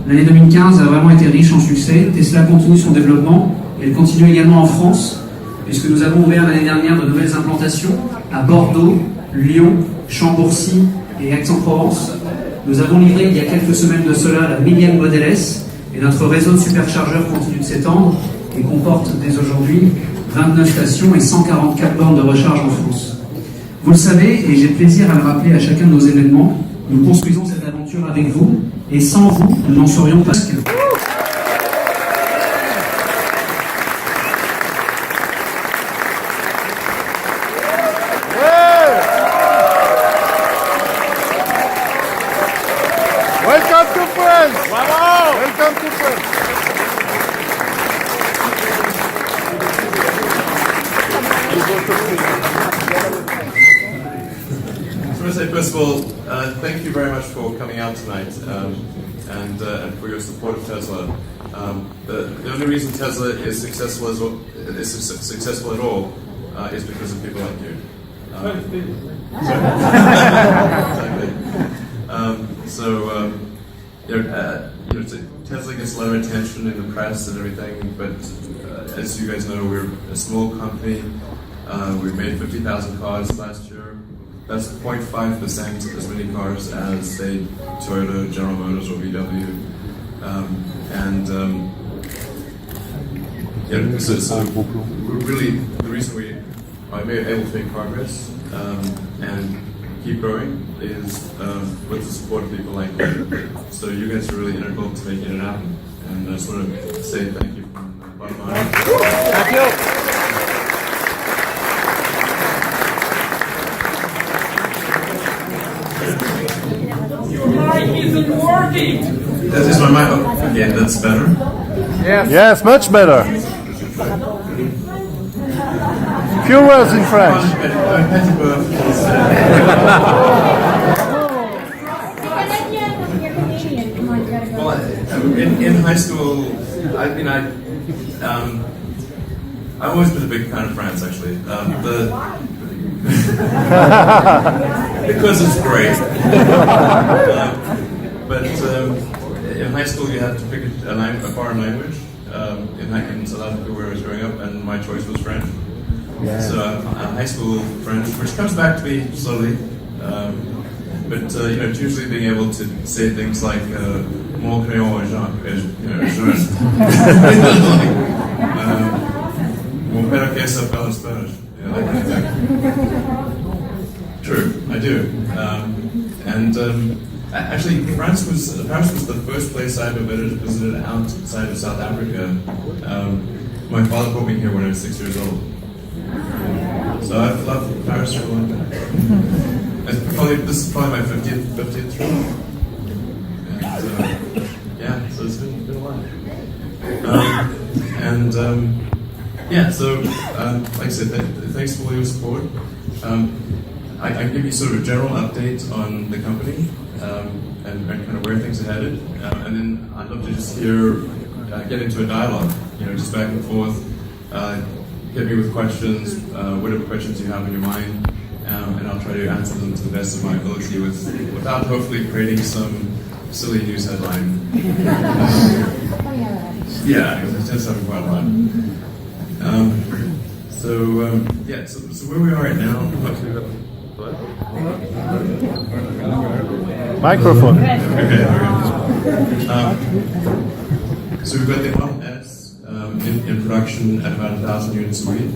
L'année 2015 a vraiment été riche en succès. Tesla continue son développement et elle continue également en France, puisque nous avons ouvert l'année dernière de nouvelles implantations à Bordeaux, Lyon, Chambourcy et Aix-en-Provence. Nous avons livré il y a quelques semaines de cela la millième Model S et notre réseau de superchargeurs continue de s'étendre et comporte dès aujourd'hui 29 stations et 144 bornes de recharge en France. Vous le savez, et j'ai plaisir à le rappeler à chacun de nos événements, nous construisons cette aventure avec vous, et sans vous, nous n'en serions pas. Welcome to France! Bravo! Welcome to France! I want to say, first of all, thank you very much for coming out tonight and for your support of Tesla. The only reason Tesla is successful at all is because of people like you. Exactly. Tesla gets a lot of attention in the press and everything, but as you guys know, we're a small company. We made 50,000 cars last year. That's 0.5% as many cars as, say, Toyota, General Motors, or VW. So really, the reason we are able to make progress and keep growing is with the support of people like you. So you guys are really integral to making it happen. And I just want to say thank you from the bottom of my heart. Thank you. Isn't working. That is my mic. Again, that's better. Yes, much better. Few words in French. Well, in high school, I've always been a big fan of France, actually. Because it's great. But in high school, you had to pick a foreign language. In South Africa, where I was growing up, and my choice was French. Yeah. So high school French, which comes back to me slowly. But it's usually being able to say things like "mon crayon est jaune," "mon père que s'appelle en Spanish." That kind of thing. True, I do. Actually, Paris was the first place I ever visited outside of South Africa. My father brought me here when I was 6 years old. So I've loved Paris for a long time. This is probably my 50th trip. And, so it's been a while. Like I said, thanks for all your support. I can give you sort of a general update on the company and kind of where things are headed, and then I'd love to just get into a dialogue, just back and forth. Hit me with questions, whatever questions you have in your mind, and I'll try to answer them to the best of my ability without hopefully creating some silly news headline. Yeah, because it's having quite a lot. So where we are right now. Microphone. Okay. So we've got the Model S in production at about 1,000 units a week,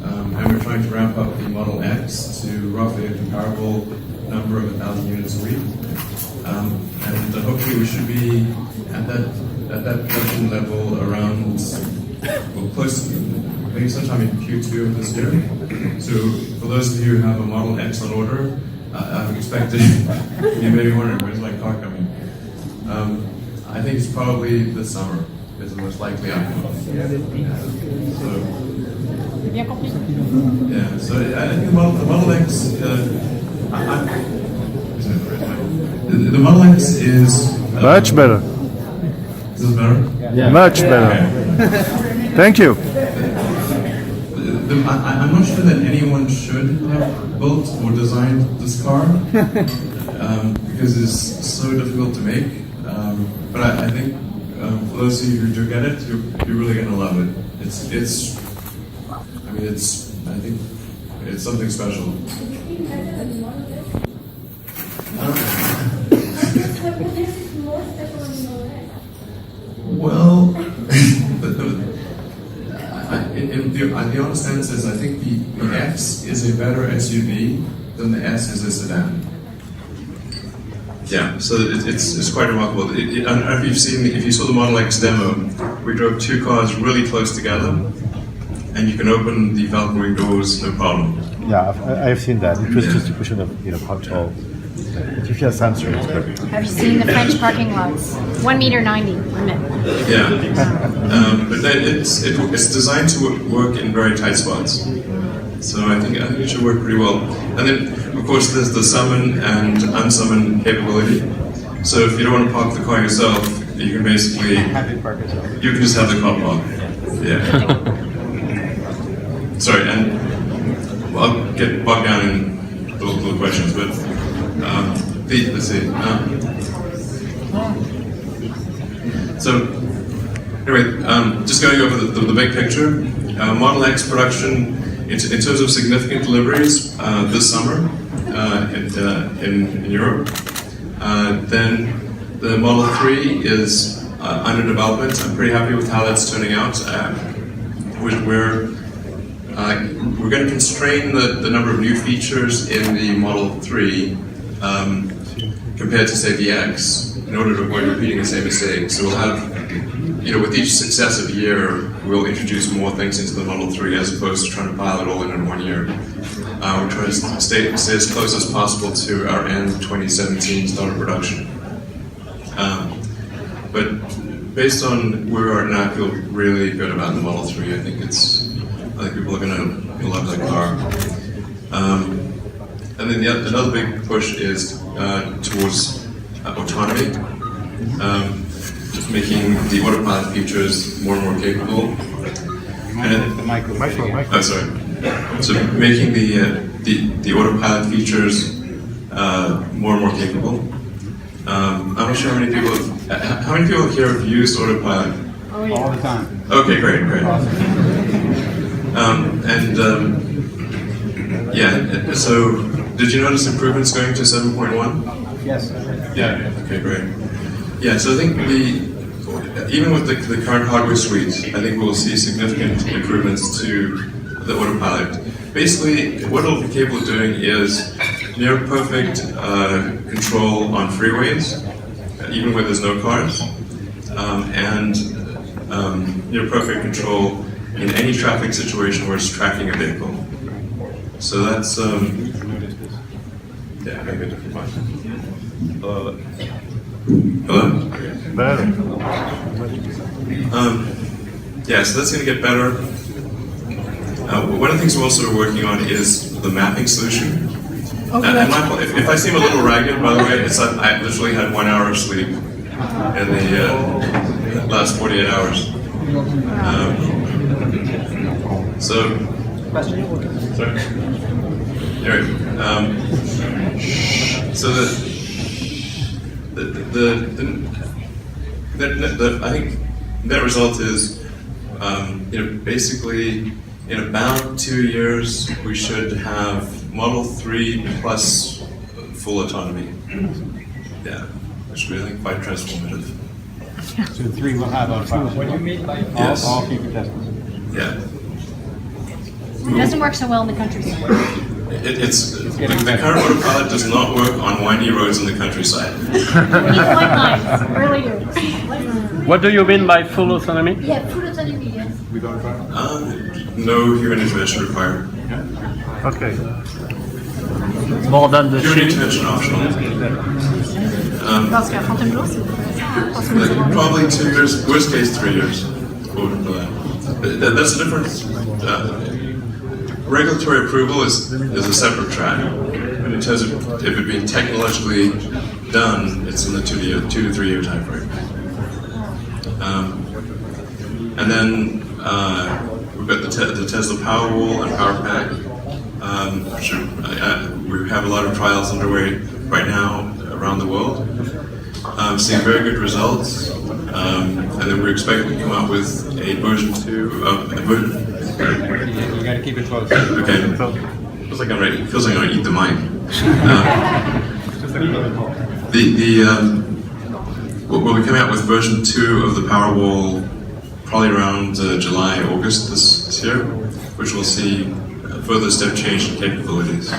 and we're trying to ramp up the Model X to roughly a comparable number of 1,000 units a week, and hopefully we should be at that production level around close to maybe sometime in Q2 of this year. So for those of you who have a Model X on order, I'm expecting you may be wondering, where's my car coming? I think it's probably this summer is the most likely outcome. So I think the Model X, the Model X is much better. Is this better? Yeah. Much better. Okay. Thank you. I'm not sure that anyone should have built or designed this car because it's so difficult to make. But I think for those of you who do get it, you're really going to love it. I think it's something special. Well, the honest answer is I think the X is a better SUV than the S is a sedan. Yeah, so it's quite remarkable. I don't know if you saw the Model X demo, we drove two cars really close together, and you can open the Falcon Wing doors no problem. Yeah, I've seen that. It was just a question of how tall. If you have sensors, it's perfect. Have you seen the French parking lots? 1.90 m limit. Yeah, but it's designed to work in very tight spots. So I think it should work pretty well. And then, of course, there's the summon and unsummon capability. So if you don't want to park the car yourself, you can basically you can just have the car park. Yeah. Sorry, and I'll get bogged down in little questions, but let's see. So anyway, just going over the big picture. Model X production. In terms of significant deliveries this summer in Europe, then the Model 3 is under development. I'm pretty happy with how that's turning out. We're going to constrain the number of new features in the Model 3 compared to, say, the X in order to avoid repeating the same mistake. So we'll have, with each successive year, we'll introduce more things into the Model 3 as opposed to trying to pile it all in 1 year. We're trying to stay as close as possible to our end 2017 start of production. But based on where we are now, I feel really good about the Model 3. I think people are going to love that car. And then another big push is towards autonomy. Making the autopilot features more and more capable. Oh, sorry. So making the autopilot features more and more capable. I'm not sure how many people here have used autopilot. Oh, yeah. All the time. Okay, great. So did you notice improvements going to 7.1? Yes. Yeah. Okay, great. Yeah, so I think even with the current hardware suite, I think we'll see significant improvements to the autopilot. Basically, what it'll be capable of doing is near perfect control on freeways, even where there's no cars, and near perfect control in any traffic situation where it's tracking a vehicle. So that's yeah, maybe a different one. Hello? Better. Yeah, so that's going to get better. One of the things we're also working on is the mapping solution. And my fault, if I seem a little ragged, by the way, it's that I literally had 1 hour of sleep in the last 48 hours. Sorry. Anyway, so I think net result is, basically in about 2 years we should have Model 3 plus full autonomy. Yeah, which will be, I think, quite transformative. So 3 will have autopilot. What do you mean by all people testing? Yeah. It doesn't work so well in the countryside. The current autopilot does not work on windy roads in the countryside. White lines, really do. What do you mean by full autonomy? Yeah, full autonomy, yes. We don't try. No human intervention required. Okay. More than the Human sheep. intervention optional. Parce qu'à Fontainebleau, c'est parce que Probably 2 years, worst case 3 years. For that. That's a different. Regulatory approval is a separate track, but in terms of if it being technologically done, it's in the 2 to 3 year time frame. And then we've got the Tesla Powerwall and Powerpack. We have a lot of trials underway right now around the world. seeing very good results, and then we're expecting to come out with a version 2 of a version. You gotta keep it close. Okay. Feels like I'm ready. Feels like I'm gonna eat the mic. We'll be coming out with version 2 of the Powerwall probably around July, August this year, which will see a further step change in capabilities.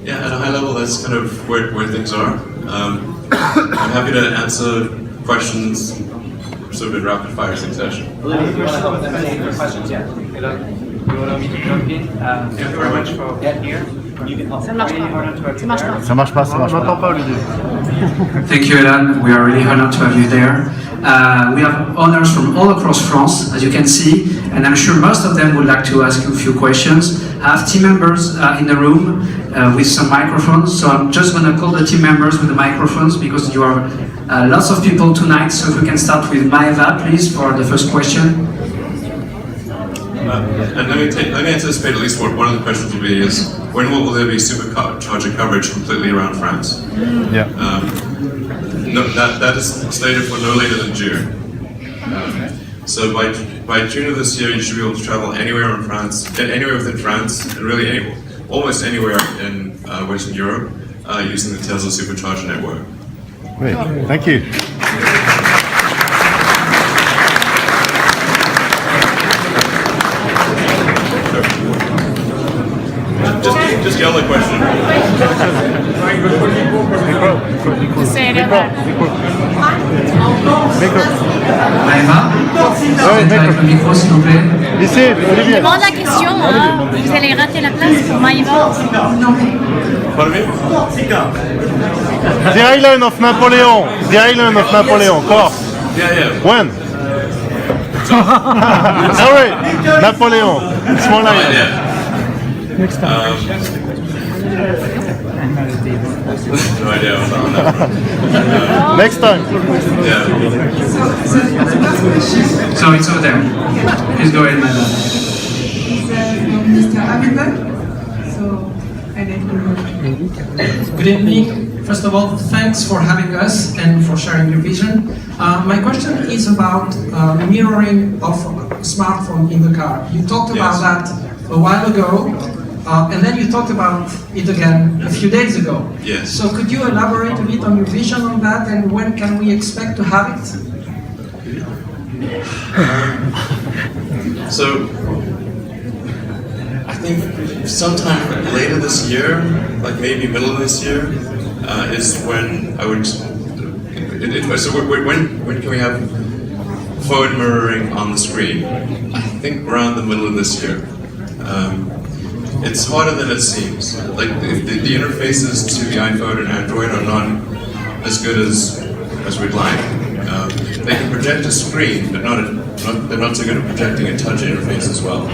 Yeah, at a high level, that's kind of where things are. I'm happy to answer questions sort of in rapid fire succession. Questions, yeah. You allow me to jump in? Thank you very much for being here. Ça ne marche pas. Ça marche pas. Ça marche pas, ça marche pas. Thank you, Elon. We are really honored to have you there. We have owners from all across France, as you can see, and I'm sure most of them would like to ask you a few questions. I have team members in the room with some microphones, so I'm just going to call the team members with the microphones because you are lots of people tonight. So if we can start with Maeva, please, for the first question. And let me anticipate at least what one of the questions will be is, when will there be supercharger coverage completely around France? Yeah. No, that is slated for no later than June. So by June of this year, you should be able to travel anywhere in France, anywhere within France, and really almost anywhere in Western Europe using the Tesla supercharger network. Great, thank you. Just yell a question. Say it out. Maeva, avec le micro, s'il vous plaît. Ici, Olivier. Demande la question, hein. Vous allez rater la place pour Maïva. Pardon me? The Island of Napoleon. The Island of Napoleon. Core. Yeah. When? Sorry, Napoleon. Small island. Yeah. Next time. No idea on that. Next time. Yeah. So it's over there. Please go ahead, Maeva. Mr. Abibel. So, I let you know. Good evening. First of all, thanks for having us and for sharing your vision. My question is about mirroring of smartphone in the car. You talked about that a while ago, and then you talked about it again a few days ago. Yes. So could you elaborate a bit on your vision on that, and when can we expect to have it? So, I think sometime later this year, like maybe middle of this year, is when I would. So when can we have forward mirroring on the screen? I think around the middle of this year. It's harder than it seems. Like the interfaces to the iPhone and Android are not as good as we'd like. They can project a screen, but they're not so good at projecting a touch interface as well.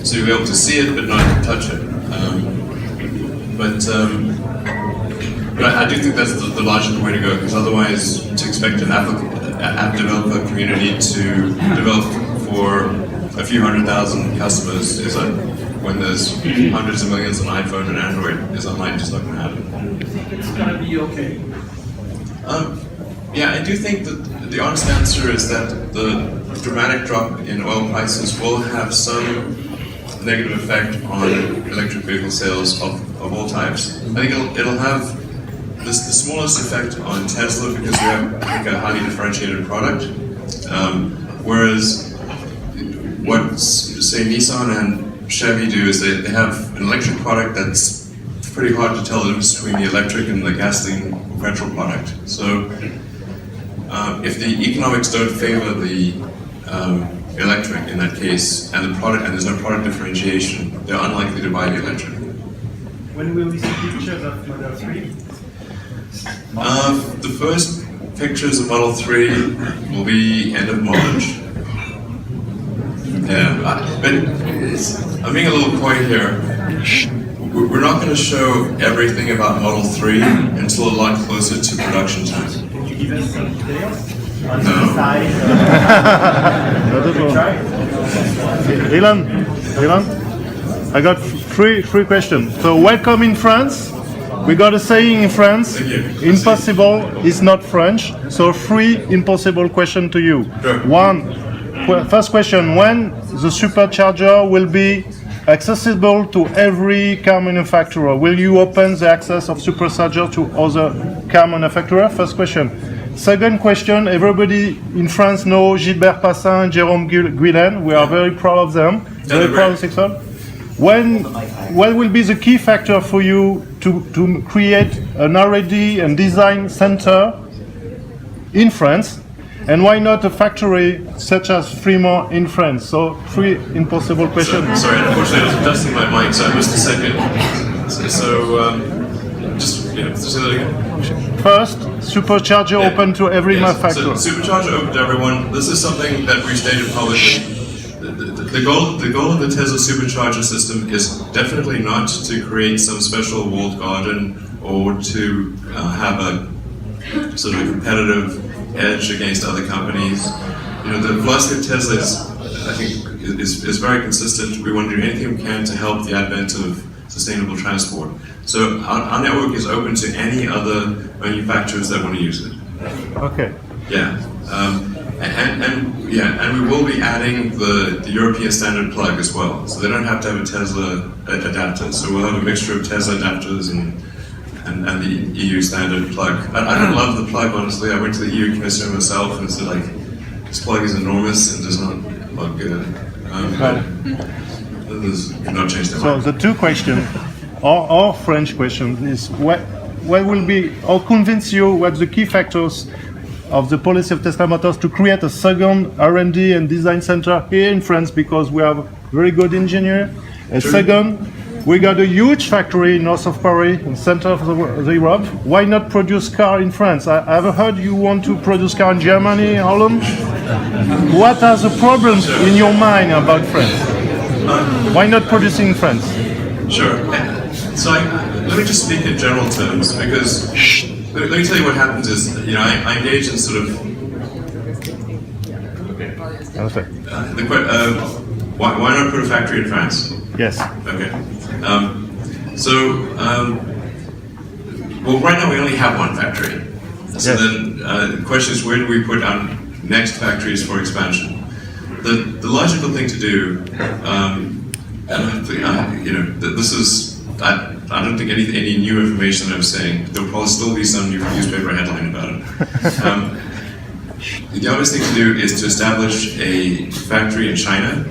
So you'll be able to see it, but not touch it. But I do think that's the logical way to go, because otherwise, to expect an app developer community to develop for a few 100,000 customers is when there's hundreds of millions on iPhone and Android is unlikely, just not going to happen. It's gonna be okay. Yeah, I do think that the honest answer is that the dramatic drop in oil prices will have some negative effect on electric vehicle sales of all types. I think it'll have the smallest effect on Tesla because we have, I think, a highly differentiated product. Whereas what, say, Nissan and Chevy do is they have an electric product that's pretty hard to tell the difference between the electric and the gasoline or petrol product. So if the economics don't favor the electric in that case, and the product, and there's no product differentiation, they're unlikely to buy the electric. When will we see pictures of Model 3? The first pictures of Model 3 will be end of March. Yeah, but I'm being a little coy here. We're not going to show everything about Model 3 until a lot closer to production time. Can you give us some details? On No. the size? Elon? I got three questions. So welcome in France. We got a saying in France, impossible is not French. So 3 impossible questions to you. Sure. First question, when the supercharger will be accessible to every car manufacturer? Will you open the access of supercharger to other car manufacturers? First question. Second question, everybody in France knows Gilbert Passin and Jérôme Guillen. We are very proud of them. Very proud of Sixon. What will be the key factor for you to create an R&D and design center in France? And why not a factory such as Fremont in France? So 3 impossible questions. Sorry, unfortunately I was adjusting my mic, so I missed a second. Just say that again. First, supercharger open to every manufacturer. So supercharger open to everyone. This is something that we've stated publicly. The goal of the Tesla supercharger system is definitely not to create some special walled garden or to have a sort of a competitive edge against other companies. The philosophy of Tesla I think, is very consistent. We want to do anything we can to help the advent of sustainable transport. So our network is open to any other manufacturers that want to use it. Okay. Yeah. And we will be adding the European standard plug as well. So they don't have to have a Tesla adapter. So we'll have a mixture of Tesla adapters and the EU standard plug. I don't love the plug, honestly. I went to the EU commissioner myself and said, this plug is enormous and does not look good. Not change that. So the 2 questions, or French question, is what will be, or convince you what the key factors of the policy of Tesla Motors to create a second R&D and design center here in France, because we have very good engineer. And second, we got a huge factory north of Paris, in the center of the Europe. Why not produce car in France? I've heard you want to produce car in Germany, Holland. What are the problems in your mind about France? Why not producing in France? Sure. So let me just speak in general terms, because let me tell you what happens is, I engage in sort of why not put a factory in France? Yes. Okay. Well, right now we only have one factory. So yes. Then the question is, where do we put our next factories for expansion? The logical thing to do, this is, I don't think any new information that I'm saying. There'll probably still be some newspaper headline about it. The obvious thing to do is to establish a factory in China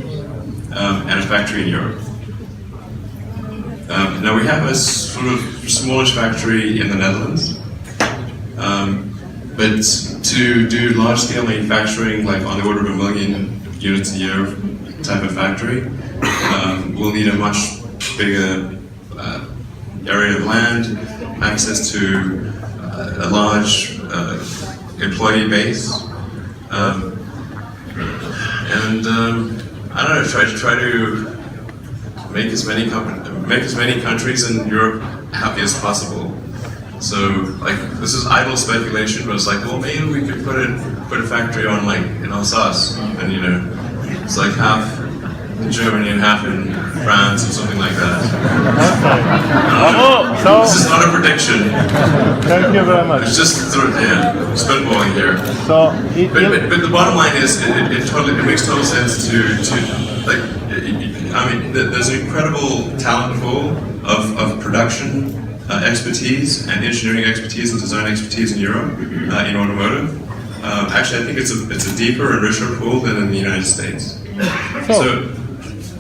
and a factory in Europe. Now we have a sort of smallish factory in the Netherlands, but to do large-scale manufacturing, like on the order of 1 million units a year type of factory, we'll need a much bigger area of land, access to a large employee base, and I don't know, try to make as many countries in Europe happy as possible. So, this is idle speculation, but it's well, maybe we could put a factory on in Alsace, and it's half in Germany and half in France or something like that. This is not a prediction. Thank you very much. It's just sort of spitballing here. So, but the bottom line is, it makes total sense there's an incredible talent pool of production expertise and engineering expertise and design expertise in Europe in automotive. Actually, I think it's a deeper and richer pool than in the United States.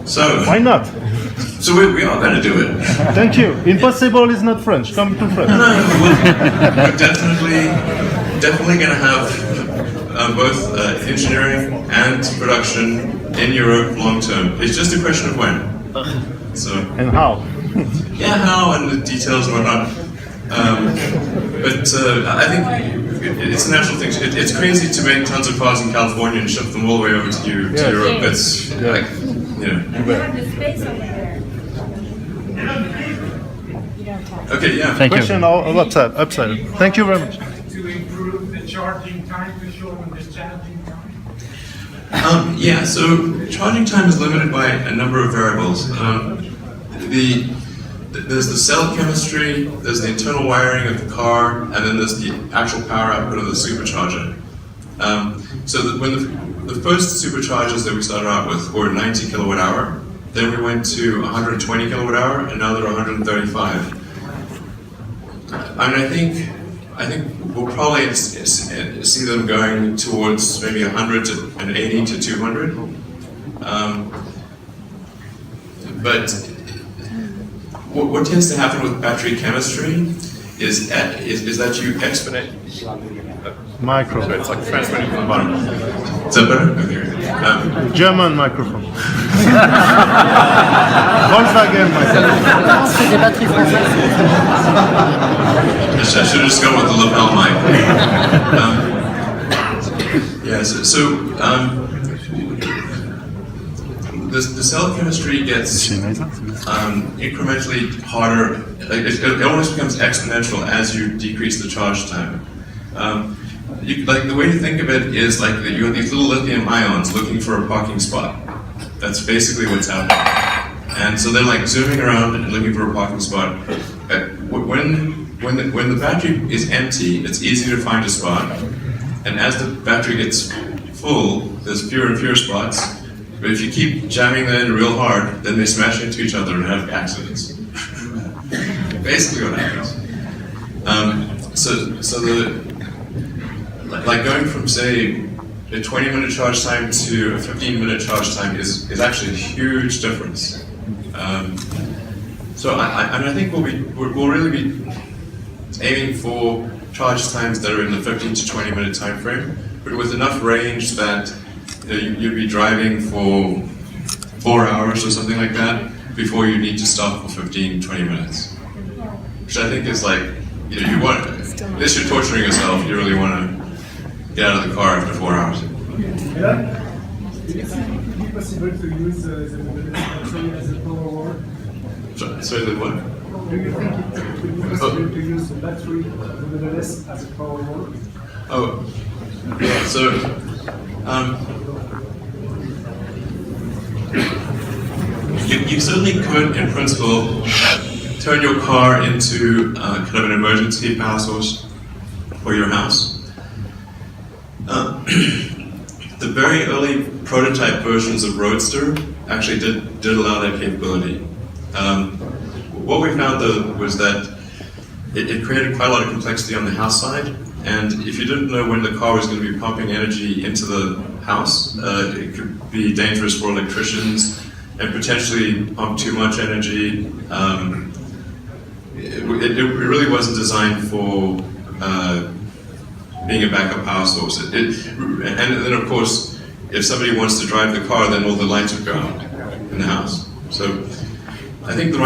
So why not? So we are going to do it. Thank you. Impossible is not French. Come to France. No, we're definitely going to have both engineering and production in Europe long term. It's just a question of when. So and how? Yeah, how and the details and whatnot. But I think it's a natural thing. It's crazy to make tons of cars in California and ship them all the way over to Europe. It's You have the space over there. Okay, yeah. Thank Question you. Upside. Thank you very much. To improve the charging time, to show them the charging time? So charging time is limited by a number of variables. there's the cell chemistry, there's the internal wiring of the car, and then there's the actual power output of the supercharger. So when the first superchargers that we started out with were 90 kilowatt hour, then we went to 120 kilowatt hour, and now they're 135. I mean, I think we'll probably see them going towards maybe 180 to 200. But what tends to happen with battery chemistry is that you exponent. Micro. So it's like transmitting from the bottom. Is that better? Okay. German microphone. Volkswagen microphone. I should have just gone with the lapel mic. The cell chemistry gets incrementally harder. It almost becomes exponential as you decrease the charge time. The way to think of it is like that you have these little lithium ions looking for a parking spot. That's basically what's happening. And so they're like zooming around and looking for a parking spot. When the battery is empty, it's easy to find a spot. And as the battery gets full, there's fewer and fewer spots. But if you keep jamming them in real hard, then they smash into each other and have accidents. Basically what happens. Like going from, say, a 20-minute charge time to a 15-minute charge time is actually a huge difference. I think we'll really be aiming for charge times that are in the 15 to 20-minute time frame, but with enough range that you'd be driving for 4 hours or something like that before you need to stop for 15, 20 minutes. Which I think is like, you want, unless you're torturing yourself, you really want to get out of the car after 4 hours. Yeah. Is it possible to use the battery as a power wall? Sorry, the what? Do you think it would be possible to use the battery of the Model S as a power wall? Oh, yeah, so you certainly could, in principle, turn your car into kind of an emergency power source for your house. The very early prototype versions of Roadster actually did allow that capability. What we found though was that it created quite a lot of complexity on the house side, and if you didn't know when the car was going to be pumping energy into the house, it could be dangerous for electricians and potentially pump too much energy. It really wasn't designed for being a backup power source. And then of course, if somebody wants to drive the car, then all the lights would go out in the house. So I think the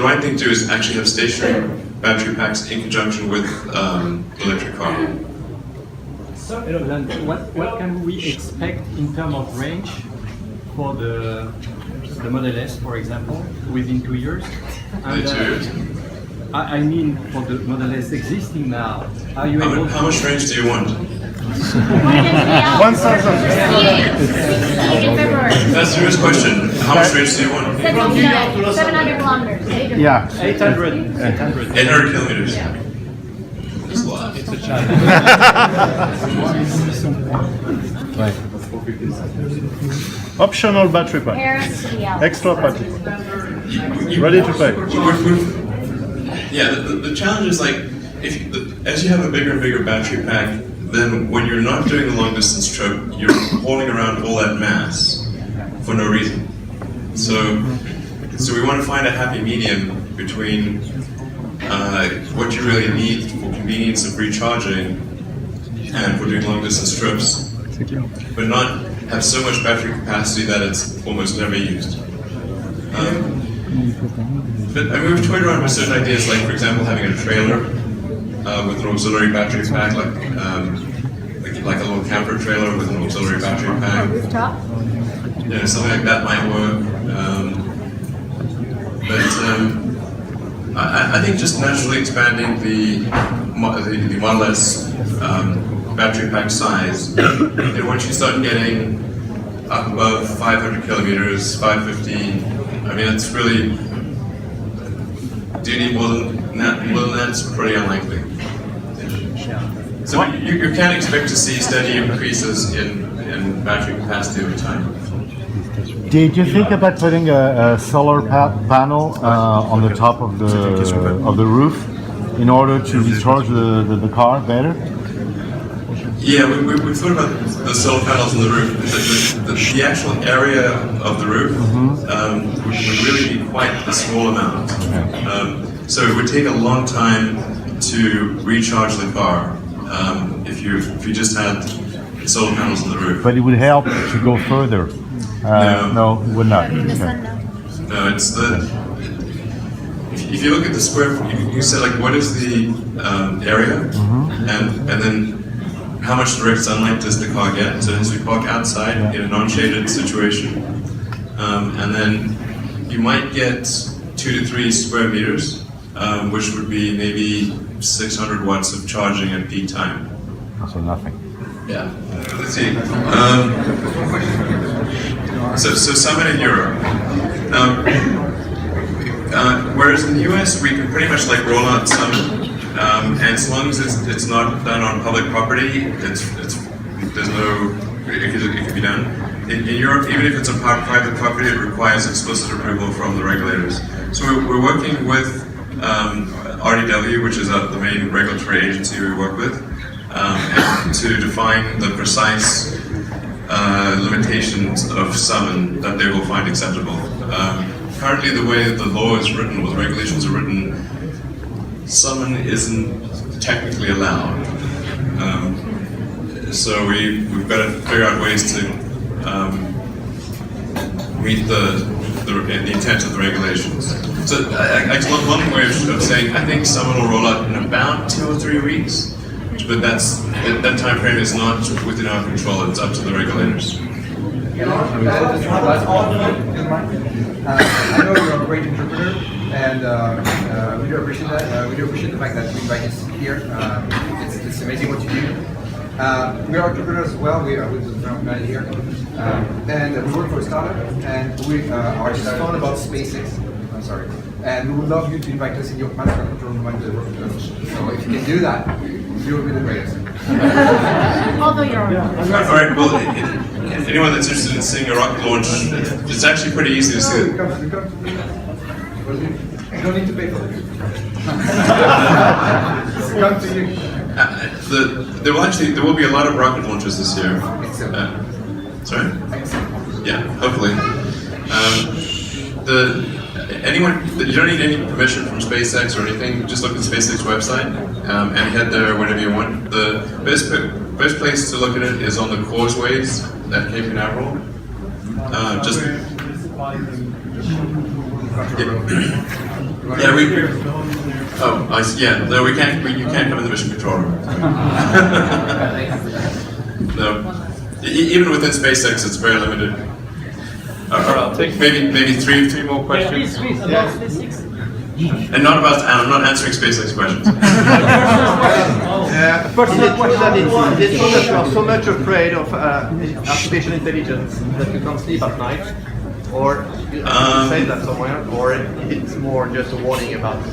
right thing to do is actually have stationary battery packs in conjunction with electric car. So, what can we expect in terms of range for the Model S, for example, within 2 years? And, 2 years? I mean, for the Model S existing now, are you able How much range do you want? 1,000. In February. That's a serious question. How much range do you want? 700 kilometers. Yeah. 800 800 kilometers. That's a lot. It's a challenge. Optional battery pack. Paris to the Alps. Extra battery. Ready to play. Yeah, the challenge is like, as you have a bigger and bigger battery pack, then when you're not doing the long distance trip, you're hauling around all that mass for no reason. So we want to find a happy medium between what you really need for convenience of recharging and for doing long distance trips, but not have so much battery capacity that it's almost never used. But I mean, we've toyed around with certain ideas, like for example, having a trailer with an auxiliary battery pack, like a little camper trailer with an auxiliary battery pack. Rooftop? Something like that might work. I think just naturally expanding the Model S battery pack size, once you start getting up above 500 kilometers, 550, I mean, it's really do you need more than that? More than that, it's pretty unlikely. So you can expect to see steady increases in battery capacity over time. Did you think about putting a solar panel on the top of the roof in order to recharge the car better? Yeah, we thought about the solar panels on the roof. The actual area of the roof would really be quite a small amount. So it would take a long time to recharge the car if you just had solar panels on the roof. But it would help to go further. No, it would not. In the Okay. sun, no. No, it's if you look at the square, you say like what is the area, and then how much direct sunlight does the car get? So as we park outside in a non-shaded situation, and then you might get 2 to 3 square meters, which would be maybe 600 watts of charging at peak time. So nothing. Yeah. Let's see. So Summit in Europe. Whereas in the US, we can pretty much like roll out Summit, and as long as it's not done on public property, there's no it can be done. In Europe, even if it's on private property, it requires explicit approval from the regulators. So we're working with RDW, which is the main regulatory agency we work with, to define the precise limitations of summon that they will find acceptable. Currently, the way that the law is written, or the regulations are written, summon isn't technically allowed. So we've got to figure out ways to meet the intent of the regulations. So one way of saying, I think summon will roll out in about 2 or 3 weeks. But that time frame is not within our control. It's up to the regulators. I know you're a great interpreter, and we do appreciate that. We do appreciate the fact that you invite us here. It's amazing what you do. We are interpreters as well. We are with the guy here, and we work for a startup, and we are just fun about SpaceX. I'm sorry, and we would love you to invite us in your master control room. So if you can do that, you will be the greatest. Although you're All right. Well, anyone that's interested in seeing a rocket launch, it's actually pretty easy to see. You don't need to pay for it. Come to you. There will be a lot of rocket launches this year. Sorry? Yeah, hopefully. You don't need any permission from SpaceX or anything. Just look at the SpaceX website and head there whenever you want. The best place to look at it is on the causeways at Cape Canaveral. No, we can't. You can't come in the mission control room. No, even within SpaceX, it's very limited. I'll take maybe three more questions. And I'm not answering SpaceX questions. Personal question is so that you are so much afraid of artificial intelligence that you can't sleep at night, or you say that somewhere, or it's more just a warning about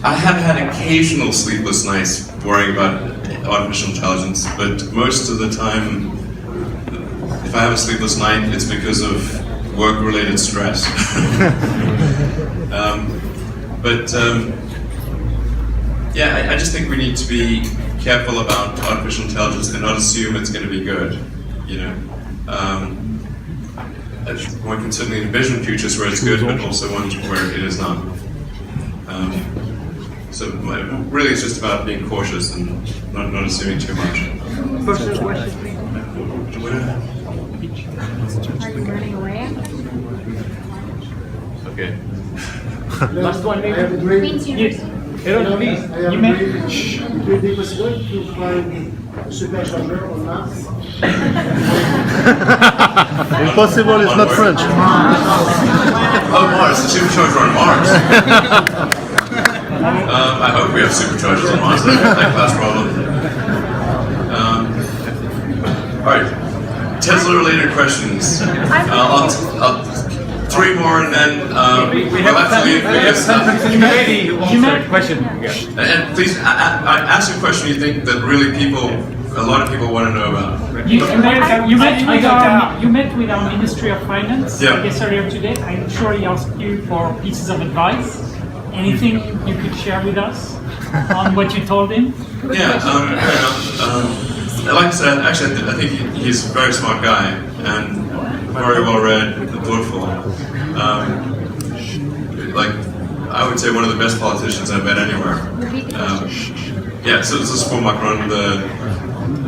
I have had occasional sleepless nights worrying about artificial intelligence, but most of the time, if I have a sleepless night, it's because of work-related stress. I just think we need to be careful about artificial intelligence and not assume it's going to be good. One can certainly envision futures where it's good, but also ones where it is not. So really, it's just about being cautious and not assuming too much. Personal question. Are you running away? Okay. Last one, I have a dream. Queen's University. Elon, please. I have a dream. It will be possible to find a supercharger on Mars. Impossible is not French. Oh, Mars, the supercharger on Mars. I hope we have superchargers on Mars. That class problem. All right, Tesla-related questions. three more, and then we'll have to leave. Question. And please ask a question you think that really a lot of people want to know about. You met with our Ministry of Finance, I guess earlier today. I'm sure he asked you for pieces of advice. Anything you could share with us on what you told him? Yeah, fair enough. Like I said, actually, I think he's a very smart guy and very well read and thoughtful. Like, I would say one of the best politicians I've met anywhere. Yeah, so this is for Macron, the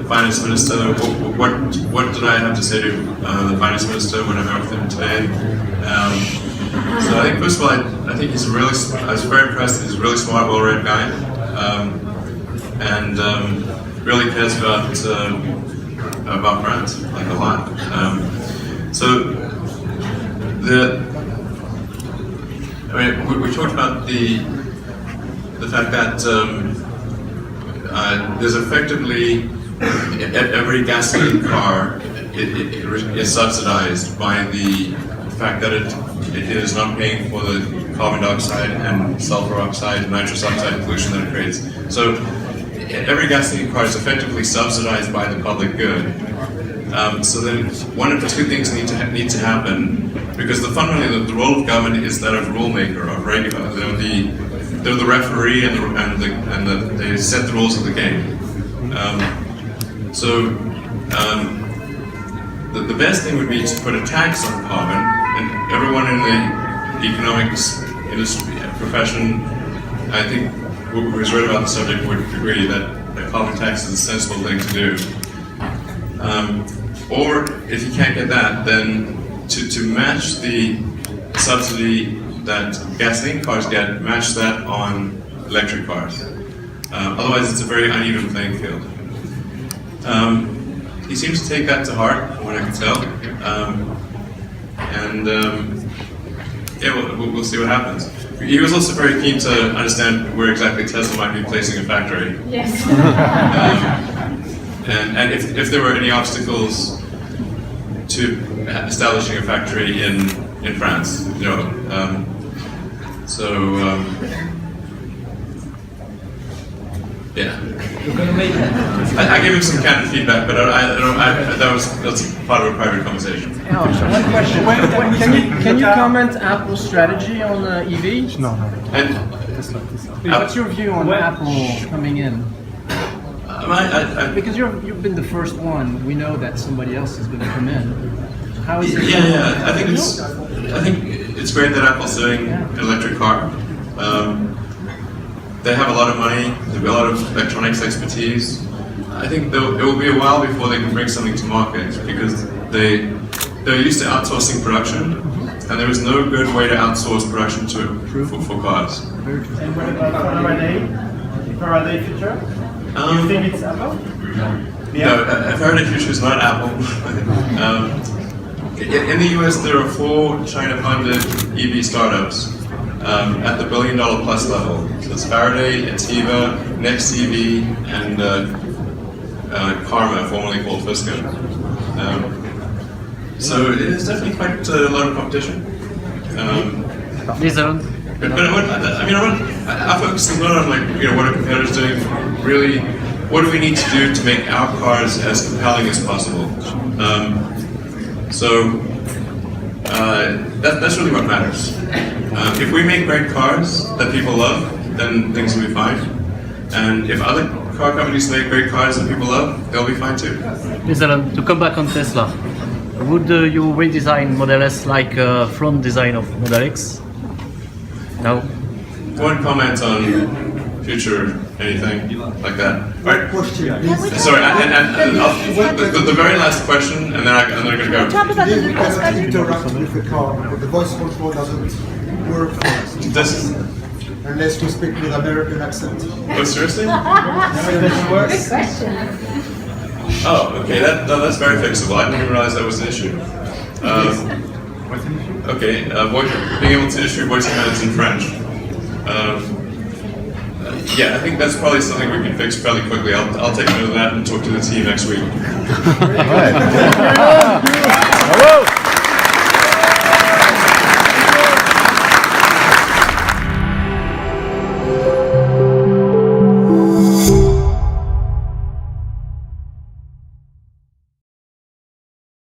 finance minister. What did I have to say to the finance minister when I met with him today? So I think, first of all, I think I was very impressed. He's a really smart, well-read guy, and really cares about France, like a lot. We talked about the fact that there's effectively every gasoline car is subsidized by the fact that it is not paying for the carbon dioxide and sulfur oxide and nitrous oxide pollution that it creates. So every gasoline car is effectively subsidized by the public good. So then one of the two things need to happen, because fundamentally the role of government is that of rulemaker, of regulator. They're the referee and they set the rules of the game. The best thing would be to put a tax on carbon, and everyone in the economics industry profession, I think, who's read about the subject would agree that a carbon tax is a sensible thing to do. Or if you can't get that, then to match the subsidy that gasoline cars get, match that on electric cars. Otherwise, it's a very uneven playing field. He seems to take that to heart, from what I can tell. Yeah, we'll see what happens. He was also very keen to understand where exactly Tesla might be placing a factory. Yes. And if there were any obstacles to establishing a factory in France, yeah. I gave him some candid feedback, but that's part of a private conversation. One question. Can you comment Apple's strategy on EV? No. What's your view on Apple coming in? Because you've been the first one. We know that somebody else is going to come in. How is it? Yeah. I think it's great that Apple's doing an electric car. They have a lot of money. They have a lot of electronics expertise. I think it will be a while before they can bring something to market, because they're used to outsourcing production, and there is no good way to outsource production for cars. And what about Faraday Future? Do you think it's Apple? No, Faraday Future is not Apple. In the US, there are 4 China-funded EV startups at the $1 billion plus level. So it's Faraday, Ativa, NextEV, and Karma, formerly called Fisker. So it is definitely quite a lot of competition. Our focus is not on what are competitors doing. Really, what do we need to do to make our cars as compelling as possible? That's really what matters. If we make great cars that people love, then things will be fine. And if other car companies make great cars that people love, they'll be fine too. Elon, to come back on Tesla, would you redesign Model S like front design of Model X? No? Won't comment on future anything like that. Right. Sorry, and the very last question, and then I'm going to go. Talk about the interact with the car, but the voice control doesn't work unless we speak with American accent. Oh, seriously? It doesn't work. Good question. Oh, okay. That's very fixable. I didn't realize that was an issue. Okay, being able to issue voice commands in French. Yeah, I think that's probably something we can fix fairly quickly. I'll take note of that and talk to the team next week. All right.